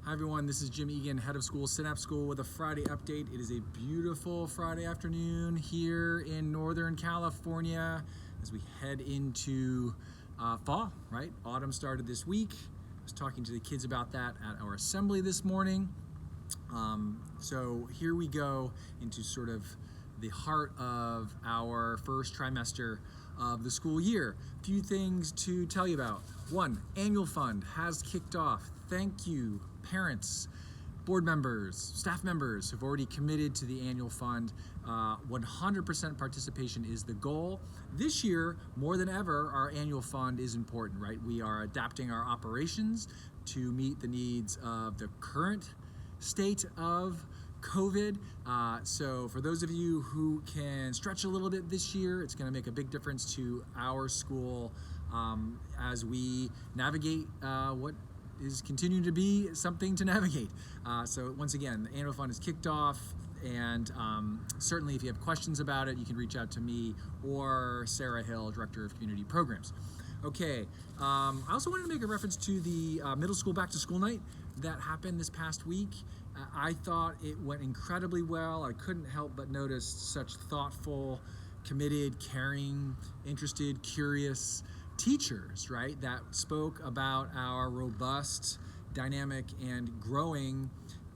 Hi everyone, this is Jim Egan, head of school, Synapse School, with a Friday update. It is a beautiful Friday afternoon here in Northern California as we head into fall, right? Autumn started this week. I was talking to the kids about that at our assembly this morning. So here we go into sort of the heart of our first trimester of the school year. A few things to tell you about. One, annual fund has kicked off. Thank you, parents, board members, staff members who've already committed to the annual fund. 100% participation is the goal. This year, more than ever, our annual fund is important, right? We are adapting our operations to meet the needs of the current state of COVID. So for those of you who can stretch a little bit this year, it's going to make a big difference to our school as we navigate what is continuing to be something to navigate. So once again, the annual fund is kicked off, and certainly if you have questions about it, you can reach out to me or Sarah Hill, Director of Community Programs. Okay, I also wanted to make a reference to the middle school back to school night that happened this past week. I thought it went incredibly well. I couldn't help but notice such thoughtful, committed, caring, interested, curious teachers, right, that spoke about our robust, dynamic, and growing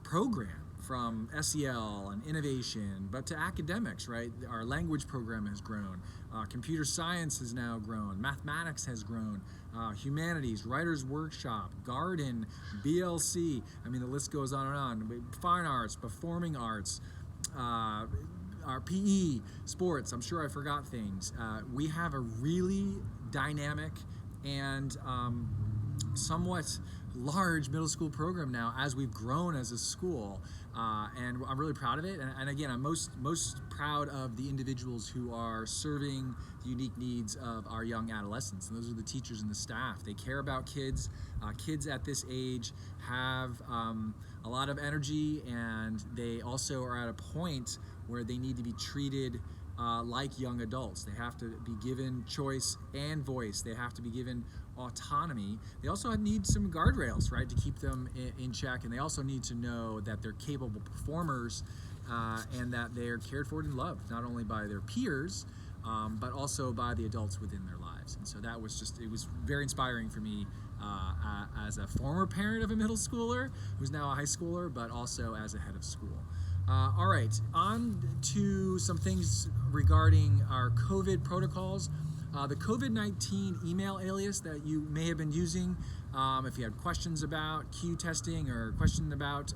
program, from SEL and innovation, but to academics, right? Our language program has grown, computer science has now grown, mathematics has grown, humanities, writers workshop, garden, BLC, I mean the list goes on and on, fine arts, performing arts, our PE, sports, I'm sure I forgot things. We have a really dynamic and somewhat large middle school program now as we've grown as a school, and I'm really proud of it. And again, I'm most proud of the individuals who are serving the unique needs of our young adolescents, and those are the teachers and the staff. They care about kids. Kids at this age have a lot of energy, and they also are at a point where they need to be treated like young adults. They have to be given choice and voice. They have to be given autonomy. They also need some guardrails, right, to keep them in check. And they also need to know that they're capable performers and that they're cared for and loved, not only by their peers, but also by the adults within their lives. And so that was it was very inspiring for me as a former parent of a middle schooler who's now a high schooler, but also as a head of school. All right, on to some things regarding our COVID protocols. The COVID-19 email alias that you may have been using, if you had questions about Q testing or questions about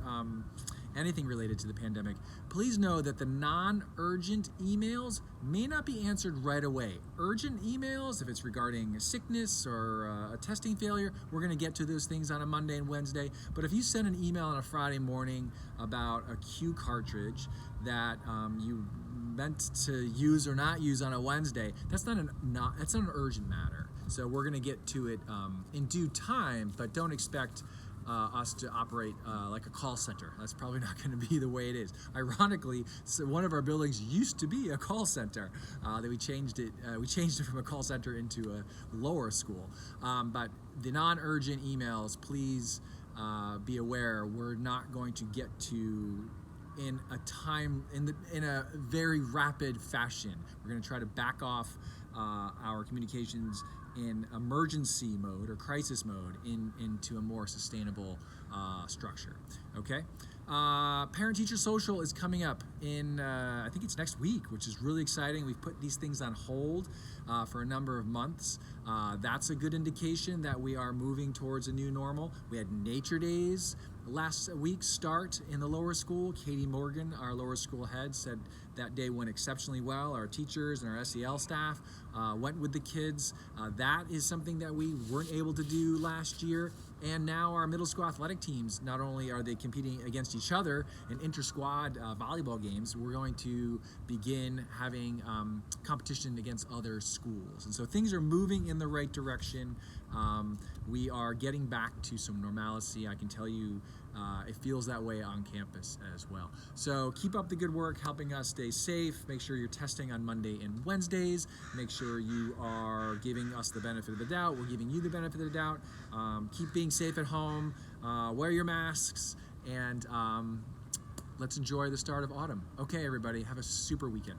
anything related to the pandemic, please know that the non-urgent emails may not be answered right away. Urgent emails, if it's regarding a sickness or a testing failure, we're going to get to those things on a Monday and Wednesday. But if you send an email on a Friday morning about a Q cartridge that you meant to use or not use on a Wednesday, that's not an urgent matter. So we're going to get to it in due time, but don't expect us to operate like a call center. That's probably not going to be the way it is. Ironically, so one of our buildings used to be a call center. That we changed it from a call center into a lower school. But the non-urgent emails, please be aware, we're not going to get to in a very rapid fashion. We're going to try to back off our communications in emergency mode or crisis mode into a more sustainable structure. Okay. Parent-teacher social is coming up in, I think it's next week, which is really exciting. We've put these things on hold for a number of months. That's a good indication that we are moving towards a new normal. We had nature days last week start in the lower school. Katie Morgan, our lower school head, said that day went exceptionally well. Our teachers and our SEL staff went with the kids. That is something that we weren't able to do last year. And now our middle school athletic teams, not only are they competing against each other in inter-squad volleyball games, we're going to begin having competition against other schools. And so things are moving in the right direction. We are getting back to some normalcy. I can tell you it feels that way on campus as well. So keep up the good work helping us stay safe. Make sure you're testing on Monday and Wednesdays. Make sure you are giving us the benefit of the doubt. We're giving you the benefit of the doubt. Keep being safe at home. wear your masks, and let's enjoy the start of autumn. Okay, everybody, have a super weekend.